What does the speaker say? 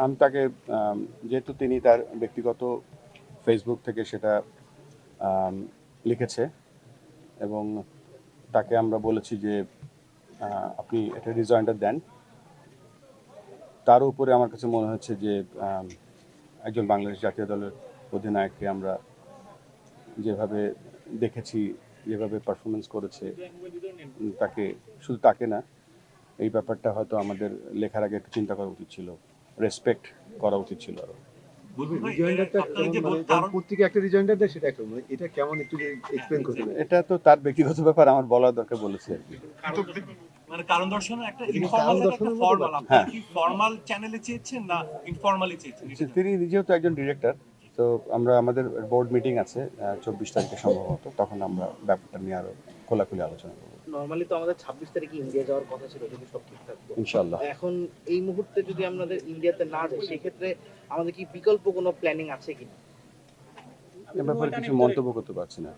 আমি তাকে যেহেতু তিনি তার ব্যক্তিগত ফেসবুক থেকে সেটা লিখেছে এবং তাকে আমরা বলেছি যে আপনি একটা রিজয়েন্ডার দেন। তার উপরে আমার কাছে মনে হচ্ছে যে একজন বাংলাদেশ জাতীয় দলের অধিনায়ককে আমরা যেভাবে দেখেছি, যেভাবে পারফরমেন্স করেছে, তাকে শুধু তাকে না, এই ব্যাপারটা হয়তো আমাদের লেখার আগে একটু চিন্তা করা উচিত ছিল, রেসপেক্ট করা উচিত ছিল আরো। এটা তো তার ব্যক্তিগত ব্যাপার, আমার বলার দরকার বলেছি আর কি। মানে কারণ দর্শনের একটা ইনফর্মাল একটা ফর্মাল, আপনারা কি ফর্মাল চ্যানেলে চেয়েছেন না ইনফর্মালি চেয়েছেন? তিনি নিজেও তো একজন ডিরেক্টর, তো আমরা আমাদের বোর্ড মিটিং আছে 24 তারিখে সম্ভবত, তখন আমরা ব্যাপারটা নিয়ে আরো খোলাখুলি আলোচনা করব। নরমালি তো আমাদের 26 তারিখে ইন্ডিয়া যাওয়ার কথা ছিল যদি সব ঠিক থাকতো ইনশাআল্লাহ। এখন এই মুহূর্তে যদি আমাদের ইন্ডিয়াতে না যাই সেই ক্ষেত্রে আমাদের কি বিকল্প কোনো প্ল্যানিং আছে কিনা? এ ব্যাপারে কিছু মন্তব্য করতে পারছি না।